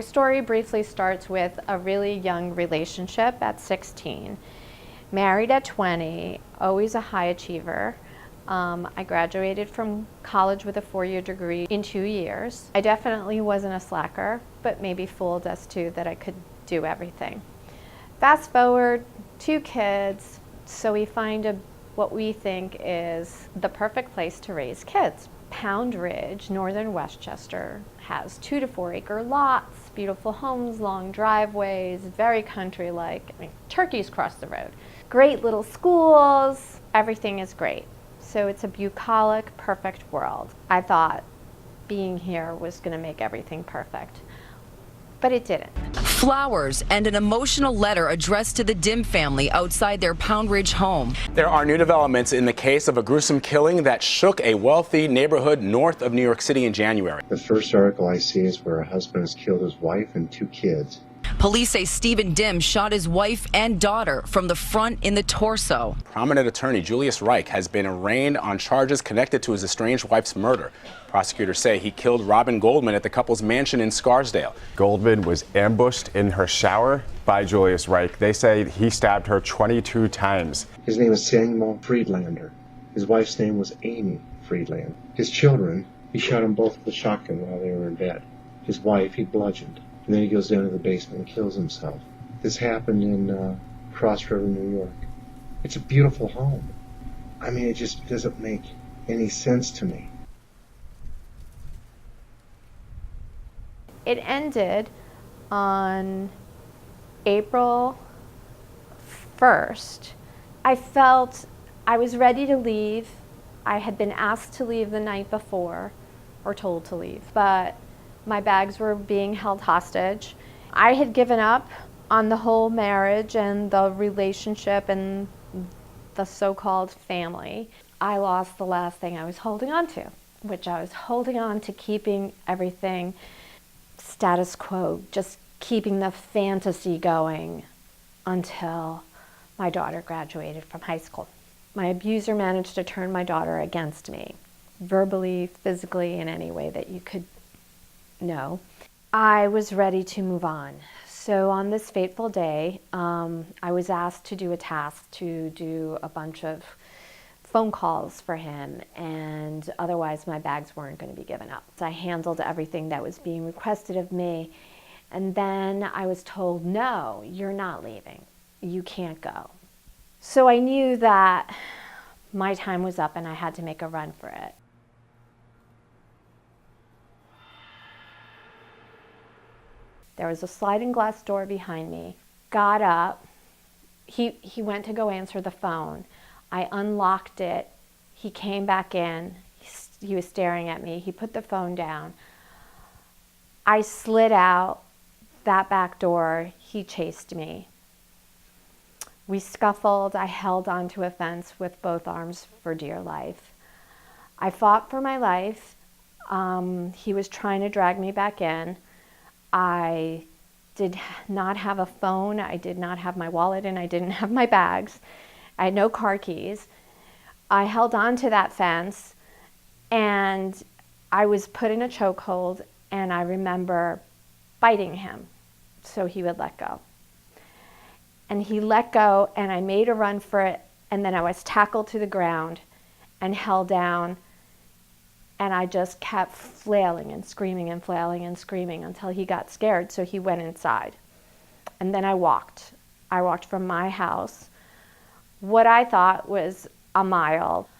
My story briefly starts with a really young relationship at 16. Married at 20, always a high achiever. I graduated from college with a 4-year degree in 2 years. I definitely wasn't a slacker, but maybe fooled us too that I could do everything. Fast forward, 2 kids, so we find what we think is the perfect place to raise kids. Pound Ridge, northern Westchester, has 2 to 4 acre lots, beautiful homes, long driveways, very country-like. I mean, turkeys cross the road. Great little schools, everything is great. So it's a bucolic, perfect world. I thought being here was going to make everything perfect, but it didn't. Flowers and an emotional letter addressed to the Dim family outside their Pound Ridge home. There are new developments in the case of a gruesome killing that shook a wealthy neighborhood north of New York City in January. The first article I see is where a husband has killed his wife and 2 kids. Police say Stephen Dim shot his wife and daughter from the front in the torso. Prominent attorney Julius Reich has been arraigned on charges connected to his estranged wife's murder. Prosecutors say he killed Robin Goldman at the couple's mansion in Scarsdale. Goldman was ambushed in her shower by Julius Reich. They say he stabbed her 22 times. His name is Samuel Friedlander. His wife's name was Amy Friedland. His children, he shot them both with a shotgun while they were in bed. His wife, he bludgeoned. And then he goes down to the basement and kills himself. This happened in Cross River, New York. It's a beautiful home. I mean, it just doesn't make any sense to me. It ended on April 1st. I felt I was ready to leave. I had been asked to leave the night before, or told to leave, but my bags were being held hostage. I had given up on the whole marriage and the relationship and the so-called family. I lost the last thing I was holding on to, which I was holding on to keeping everything status quo, just keeping the fantasy going until my daughter graduated from high school. My abuser managed to turn my daughter against me, verbally, physically, in any way that you could know. I was ready to move on. So on this fateful day, I was asked to do a task to do a bunch of phone calls for him, and otherwise my bags weren't going to be given up. So I handled everything that was being requested of me, and then I was told, no, you're not leaving. You can't go. So I knew that my time was up and I had to make a run for it. There was a sliding glass door behind me. Got up. He went to go answer the phone. I unlocked it. He came back in. He was staring at me. He put the phone down. I slid out that back door. He chased me. We scuffled. I held onto a fence with both arms for dear life. I fought for my life. He was trying to drag me back in. I did not have a phone, I did not have my wallet, and I didn't have my bags. I had no car keys. I held on to that fence, and I was put in a chokehold, and I remember biting him so he would let go. And he let go, and I made a run for it, and then I was tackled to the ground and held down. And I just kept flailing and screaming and flailing and screaming until he got scared, so he went inside. And then I walked. I walked from my house, what I thought was a mile.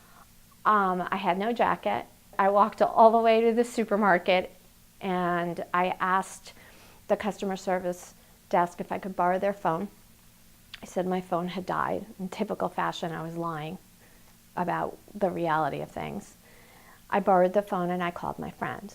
I had no jacket. I walked all the way to the supermarket, and I asked the customer service desk if I could borrow their phone. I said my phone had died. In typical fashion, I was lying about the reality of things. I borrowed the phone and I called my friend.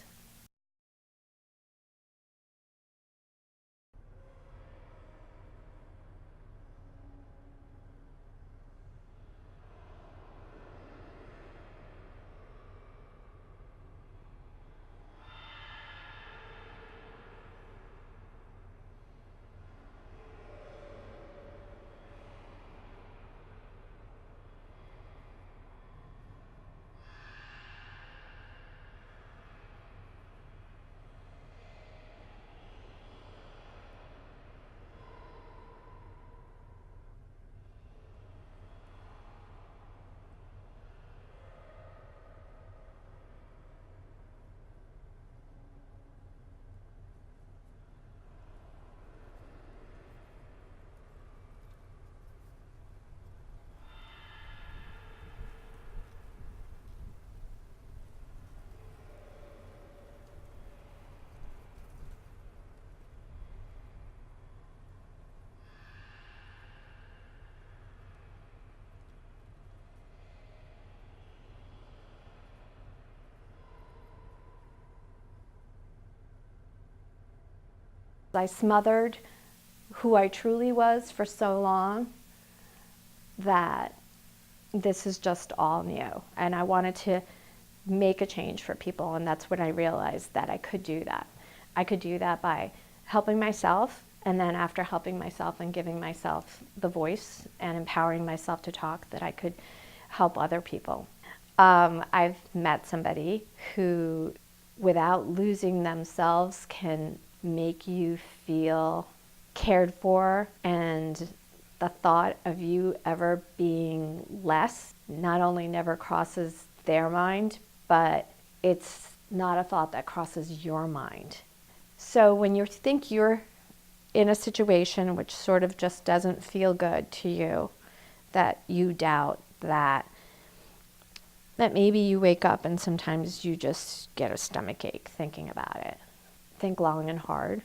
I smothered who I truly was for so long that this is just all new. And I wanted to make a change for people, and that's when I realized that I could do that. I could do that by helping myself, and then after helping myself and giving myself the voice and empowering myself to talk, that I could help other people. I've met somebody who, without losing themselves, can make you feel cared for, and the thought of you ever being less not only never crosses their mind, but it's not a thought that crosses your mind. So when you think you're in a situation which sort of just doesn't feel good to you, that you doubt that maybe you wake up and sometimes you just get a stomach ache thinking about it. Think long and hard,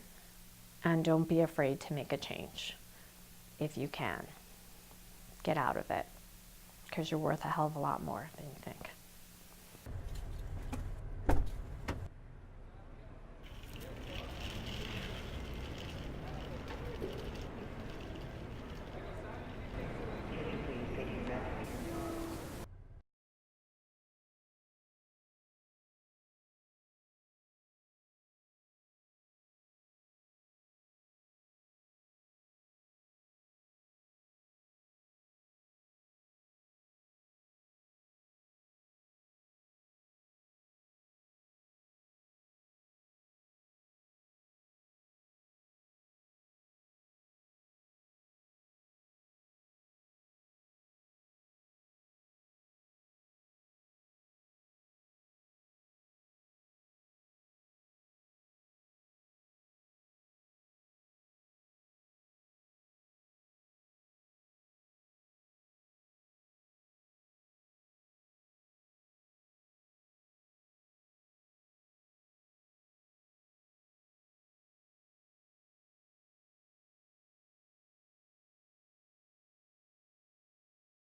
and don't be afraid to make a change if you can. Get out of it, because you're worth a hell of a lot more than you think.